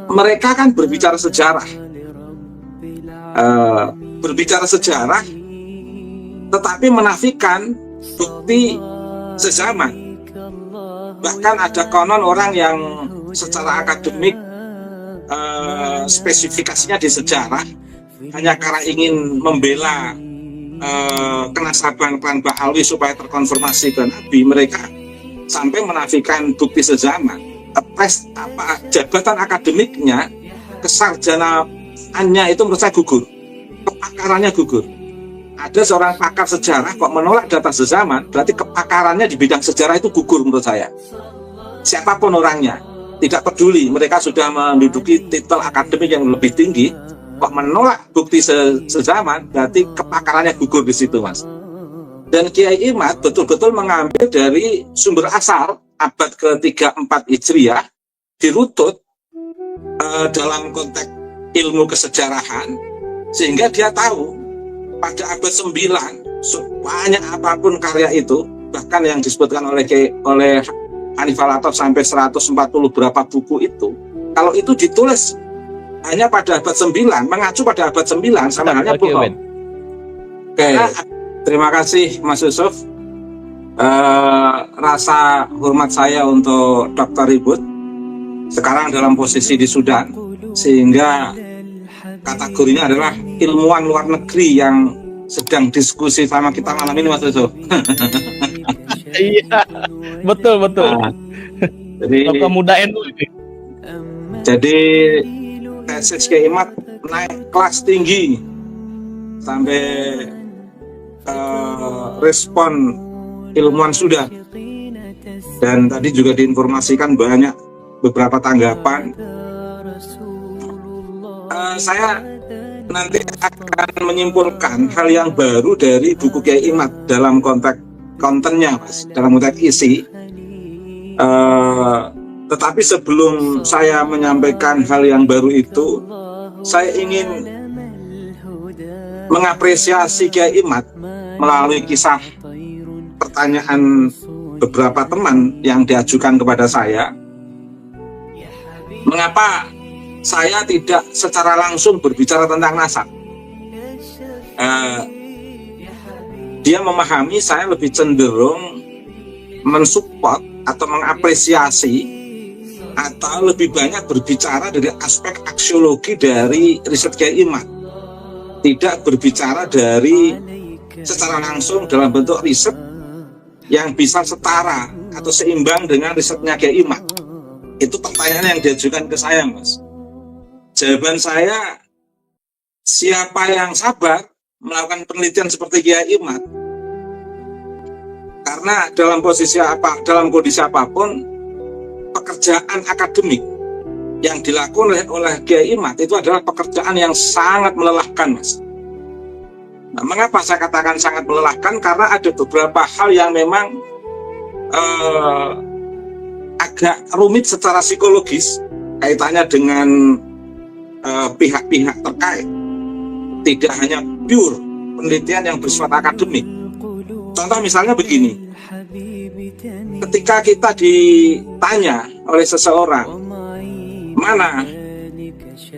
mereka kan berbicara sejarah, tetapi menafikan bukti sezaman. Bahkan ada konon orang yang secara akademik spesifikasinya di sejarah hanya karena ingin membela kenasaban klan Ba'alwi supaya terkonfirmasi ke Nabi, mereka sampai menafikan bukti sezaman. Jabatan akademiknya, kesarjanaannya itu menurut saya gugur, kepakarannya gugur. Ada seorang pakar sejarah kok menolak data sezaman, berarti kepakarannya di bidang sejarah itu gugur menurut saya. Siapapun orangnya, tidak peduli mereka sudah menduduki titel akademik yang lebih tinggi, kok menolak bukti sezaman, berarti kepakarannya gugur di situ, Mas. Dan Kiai Imad betul-betul mengambil dari sumber asal abad ke-3-4 Hijriah, dirutut dalam konteks ilmu kesejarahan, sehingga dia tahu pada abad 9 sebanyak apapun karya itu, bahkan yang disebutkan oleh Hanif Al-Ataf sampai 140 berapa buku itu, kalau itu ditulis hanya pada abad 9, mengacu pada abad 9, sama halnya bohong. Terima kasih Mas Yusuf. Rasa hormat saya untuk Dr. Ribut sekarang dalam posisi di Sudan, sehingga kategorinya adalah ilmuwan luar negeri yang sedang diskusi sama kita malam ini, Mas Yusuf. Iya, betul. Jadi tokoh muda NU ini. Jadi tesis Kiai Imad naik kelas tinggi sampai respon ilmuwan Sudan, dan tadi juga diinformasikan banyak beberapa tanggapan. Saya nanti akan menyimpulkan hal yang baru dari buku Kiai Imad dalam konteks kontennya, Mas, dalam konteks isi. Tetapi sebelum saya menyampaikan hal yang baru itu, saya ingin mengapresiasi Kiai Imad melalui kisah pertanyaan beberapa teman yang diajukan kepada saya. Mengapa saya tidak secara langsung berbicara tentang nasab? Dia memahami saya lebih cenderung mensupport atau mengapresiasi, atau lebih banyak berbicara dari aspek aksiologi dari riset Kiai Imad, tidak berbicara dari secara langsung dalam bentuk riset yang bisa setara atau seimbang dengan risetnya Kiai Imad. Itu pertanyaan yang diajukan ke saya, Mas. Jawaban saya, siapa yang sabar melakukan penelitian seperti Kiai Imad? Karena dalam kondisi apapun, pekerjaan akademik yang dilakukan oleh Kiai Imad itu adalah pekerjaan yang sangat melelahkan, Mas. Nah, mengapa saya katakan sangat melelahkan? Karena ada beberapa hal yang memang agak rumit secara psikologis kaitannya dengan pihak-pihak terkait. Tidak hanya pure penelitian yang bersifat akademik. Contoh misalnya begini, ketika kita ditanya oleh seseorang, mana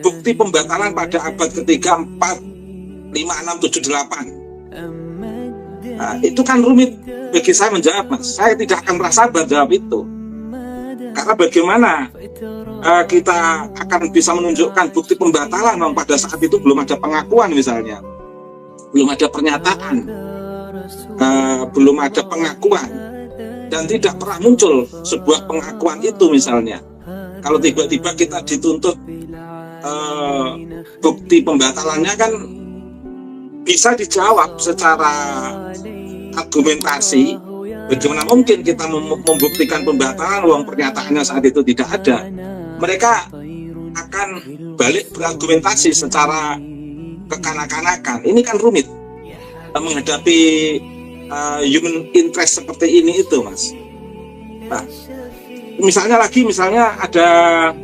bukti pembatalan pada abad ketiga, 4, 5, 6, 7, 8, nah, itu kan rumit bagi saya menjawab, Mas. Saya tidak akan merasa sabar jawab itu. Karena bagaimana kita akan bisa menunjukkan bukti pembatalan pada saat itu belum ada pengakuan misalnya, belum ada pernyataan, belum ada pengakuan, dan tidak pernah muncul sebuah pengakuan itu misalnya. Kalau tiba-tiba kita dituntut bukti pembatalannya, kan bisa dijawab secara argumentasi. Bagaimana mungkin kita membuktikan pembatalan uang pernyataannya saat itu tidak ada? Mereka akan balik berargumentasi secara kekanak-kanakan. Ini kan rumit menghadapi human interest seperti ini itu, Mas. Nah, misalnya ada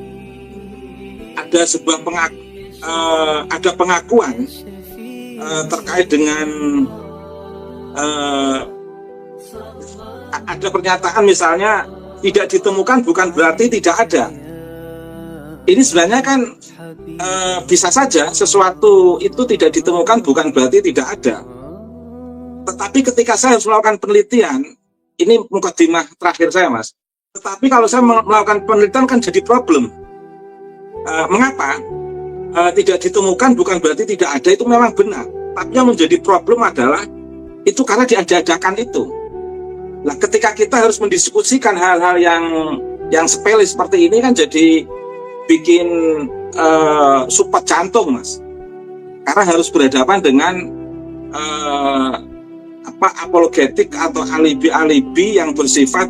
sebuah pengakuan terkait dengan ada pernyataan misalnya tidak ditemukan bukan berarti tidak ada. Ini sebenarnya kan bisa saja sesuatu itu tidak ditemukan bukan berarti tidak ada. Tetapi ketika saya harus melakukan penelitian, ini mukadimah terakhir saya, Mas. Tetapi kalau saya melakukan penelitian kan jadi problem. Mengapa? Tidak ditemukan bukan berarti tidak ada, itu memang benar. Tapi yang menjadi problem adalah itu karena diada-adakan itu. Nah, ketika kita harus mendiskusikan hal-hal yang sepele seperti ini kan jadi bikin support jantung, Mas. Karena harus berhadapan dengan apologetik atau alibi-alibi yang bersifat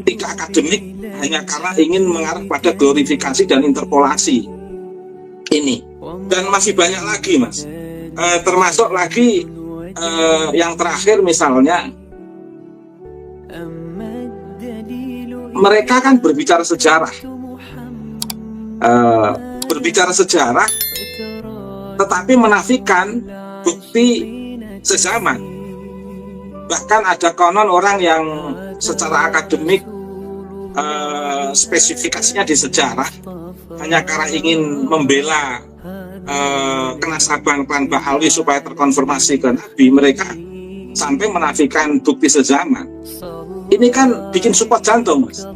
tidak akademik hanya karena ingin mengarah pada glorifikasi dan interpolasi ini. Dan masih banyak lagi, Mas. Termasuk lagi yang terakhir misalnya mereka kan berbicara sejarah, tetapi menafikan bukti sezaman. Bahkan ada konon orang yang secara akademik spesifikasinya di sejarah hanya karena ingin membela kenasaban klan Bahalwi supaya terkonfirmasi ke Nabi, mereka sampai menafikan bukti sezaman. Ini kan bikin support jantung, Mas.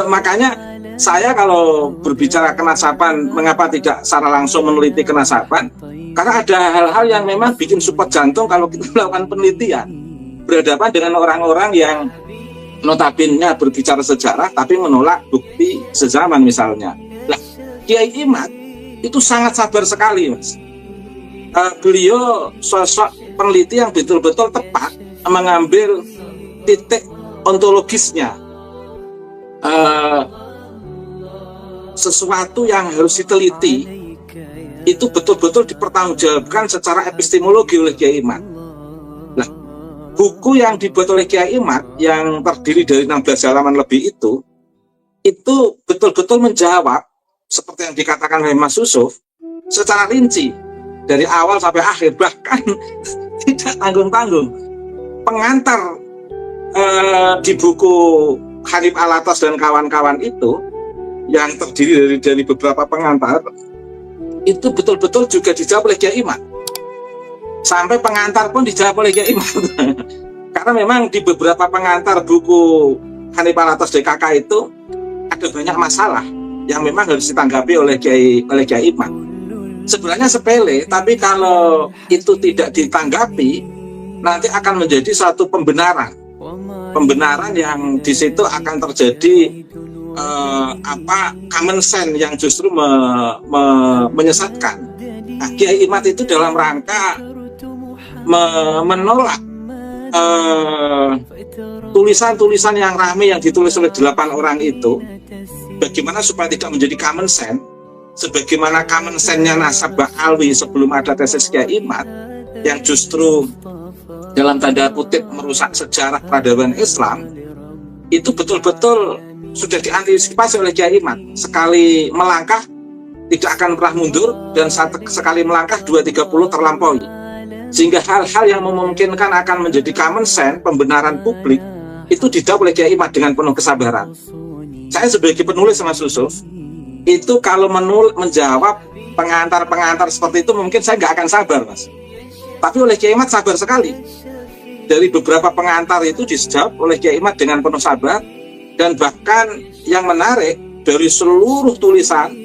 Makanya saya kalau berbicara kenasaban, mengapa tidak secara langsung meneliti kenasaban? Karena ada hal-hal yang memang bikin support jantung kalau kita melakukan penelitian, berhadapan dengan orang-orang yang notabene berbicara sejarah tapi menolak bukti sezaman misalnya. Nah, Kiai Imad itu sangat sabar sekali, Mas. Beliau sosok peneliti yang betul-betul tepat mengambil titik ontologisnya. Sesuatu yang harus diteliti itu betul-betul dipertanggungjawabkan secara epistemologi oleh Kiai Imad. Nah, buku yang dibuat oleh Kiai Imad yang terdiri dari 16 halaman lebih itu betul-betul menjawab seperti yang dikatakan oleh Mas Yusuf secara rinci dari awal sampai akhir, bahkan tidak tanggung-tanggung. Pengantar di buku Hanif Alatas dan kawan-kawan itu yang terdiri dari beberapa pengantar itu betul-betul juga dijawab oleh Kiai Imad. Sampai pengantar pun dijawab oleh Kiai Imad. Karena memang di beberapa pengantar buku Hanif Alatas DKK itu ada banyak masalah yang memang harus ditanggapi oleh Kiai Imad. Sebenarnya sepele, tapi kalau itu tidak ditanggapi nanti akan menjadi suatu pembenaran yang di situ akan terjadi common sense yang justru menyesatkan. Nah, Kiai Imad itu dalam rangka menolak tulisan-tulisan yang ramai yang ditulis oleh 8 orang itu, bagaimana supaya tidak menjadi common sense, sebagaimana common sense-nya Nasab Bahalwi sebelum ada tesis Kiai Imad yang justru dalam tanda kutip merusak sejarah peradaban Islam, itu betul-betul sudah diantisipasi oleh Kiai Imad. Sekali melangkah tidak akan pernah mundur, dan sekali melangkah 230 terlampaui, sehingga hal-hal yang memungkinkan akan menjadi common sense pembenaran publik itu dijawab oleh Kiai Imad dengan penuh kesabaran. Saya sebagai penulis Mas Yusuf itu kalau menjawab pengantar-pengantar seperti itu mungkin saya nggak akan sabar, Mas. Tapi oleh Kiai Imad sabar sekali. Dari beberapa pengantar itu dijawab oleh Kiai Imad dengan penuh sabar, dan bahkan yang menarik dari seluruh tulisan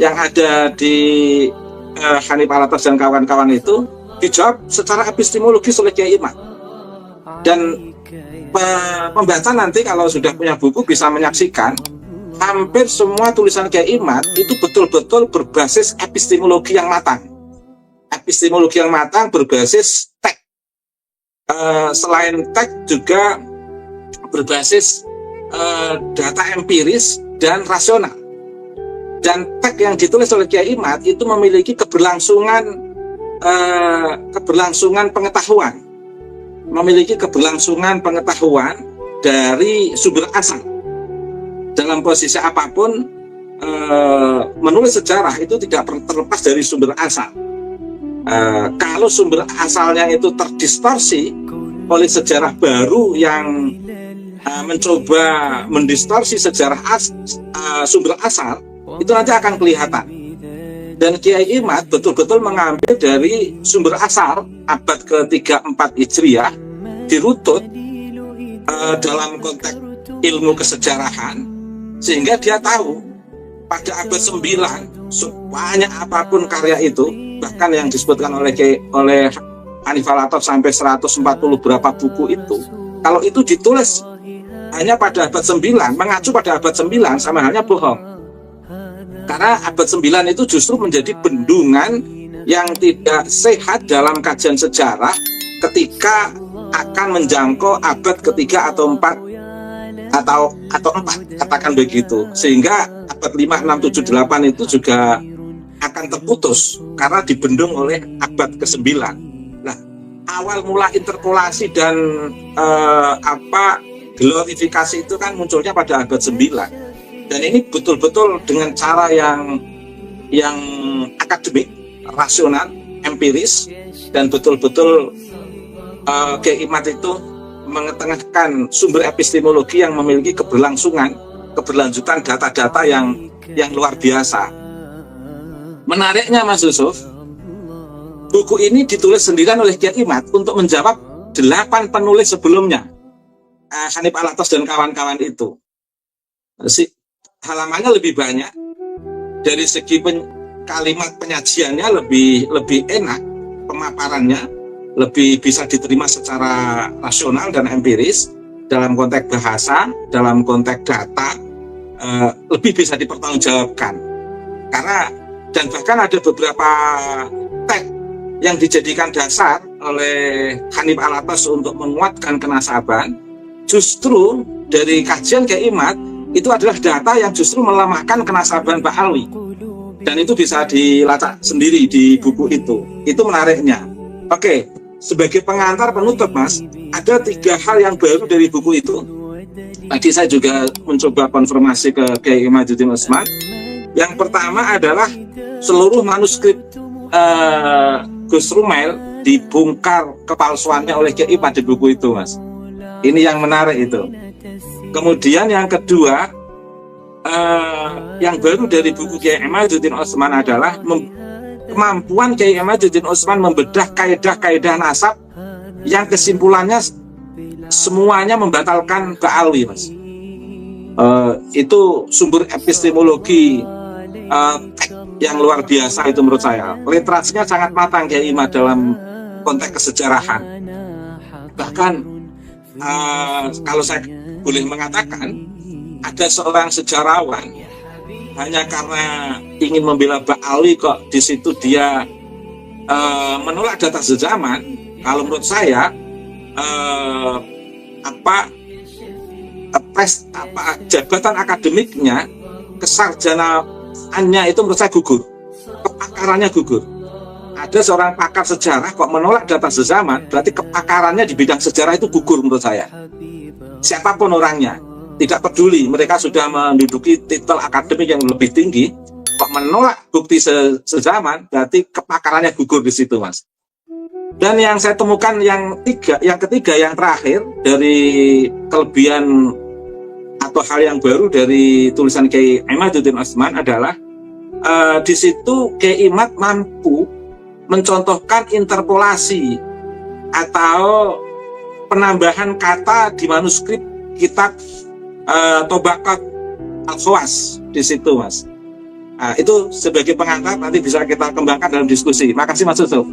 yang ada di Hanif Alatas dan kawan-kawan itu dijawab secara epistemologis oleh Kiai Imad. Dan pembaca nanti kalau sudah punya buku bisa menyaksikan hampir semua tulisan Kiai Imad itu betul-betul berbasis epistemologi yang matang. Epistemologi yang matang berbasis teks. Selain teks juga berbasis data empiris dan rasional. Dan teks yang ditulis oleh Kiai Imad itu memiliki keberlangsungan pengetahuan, memiliki keberlangsungan pengetahuan dari sumber asal. Dalam posisi apapun, menulis sejarah itu tidak terlepas dari sumber asal. Kalau sumber asalnya itu terdistorsi oleh sejarah baru yang mencoba mendistorsi sejarah sumber asal, itu nanti akan kelihatan. Dan Kiai Imad betul-betul mengambil dari sumber asal abad ke-3-4 Hijriah, dirutut dalam konteks ilmu kesejarahan, sehingga dia tahu pada abad 9 sebanyak apapun karya itu, bahkan yang disebutkan oleh Hanif Al-Athaf sampai 140 berapa buku itu, kalau itu ditulis hanya pada abad 9, mengacu pada abad 9, sama halnya bohong. Karena abad 9 itu justru menjadi bendungan yang tidak sehat dalam kajian sejarah ketika akan menjangkau abad ketiga atau 4 atau 4, katakan begitu. Sehingga abad 5, 6, 7, 8 itu juga akan terputus karena dibendung oleh abad ke-9. Nah, awal mula interpolasi dan glorifikasi itu kan munculnya pada abad 9. Dan ini betul-betul dengan cara yang akademik, rasional, empiris, dan betul-betul Kiai Imad itu mengetengahkan sumber epistemologi yang memiliki keberlanjutan data-data yang luar biasa. Menariknya Mas Yusuf, buku ini ditulis sendirian oleh Kiai Imad untuk menjawab 8 penulis sebelumnya, Hanif Al-Athaf dan kawan-kawan itu. Halamannya lebih banyak, dari segi kalimat penyajiannya lebih enak, pemaparannya lebih bisa diterima secara rasional dan empiris, dalam konteks bahasa, dalam konteks data, lebih bisa dipertanggungjawabkan. Karena dan bahkan ada beberapa teks yang dijadikan dasar oleh Hanif Al-Athaf untuk menguatkan kenasaban, justru dari kajian Kiai Imad itu adalah data yang justru melemahkan kenasaban Pak Alwi, dan itu bisa dilacak sendiri di buku itu. Itu menariknya. Oke, sebagai pengantar penutup Mas, ada 3 hal yang baru dari buku itu. Tadi saya juga mencoba konfirmasi ke Kiai Imaduddin Utsman. Yang pertama adalah seluruh manuskrip Gus Rumail dibongkar kepalsuannya oleh Kiai Imad di buku itu Mas. Ini yang menarik itu. Kemudian yang kedua, yang baru dari buku Kiai Imaduddin Utsman adalah kemampuan Kiai Imaduddin Utsman membedah kaidah-kaidah nasab yang kesimpulannya semuanya membatalkan Pak Alwi Mas. Itu sumber epistemologi yang luar biasa itu menurut saya. Literasinya sangat matang Kiai Imad dalam konteks kesejarahan. Bahkan kalau saya boleh mengatakan, ada seorang sejarawan hanya karena ingin membela Pak Alwi kok di situ dia menolak data sejaman. Kalau menurut saya jabatan akademiknya, kesarjanaannya itu menurut saya gugur, kepakarannya gugur. Ada seorang pakar sejarah kok menolak data sejaman, berarti kepakarannya di bidang sejarah itu gugur menurut saya. Siapapun orangnya, tidak peduli mereka sudah menduduki titel akademik yang lebih tinggi, kok menolak bukti sejaman, berarti kepakarannya gugur di situ Mas. Dan yang saya temukan yang ketiga, yang terakhir dari kelebihan atau hal yang baru dari tulisan Kiai Imaduddin Utsman adalah di situ Kiai Imad mampu mencontohkan interpolasi atau penambahan kata di manuskrip kitab Tobaqat Al-Khawas di situ Mas. Itu sebagai pengantar, nanti bisa kita kembangkan dalam diskusi. Makasih Mas Yusuf.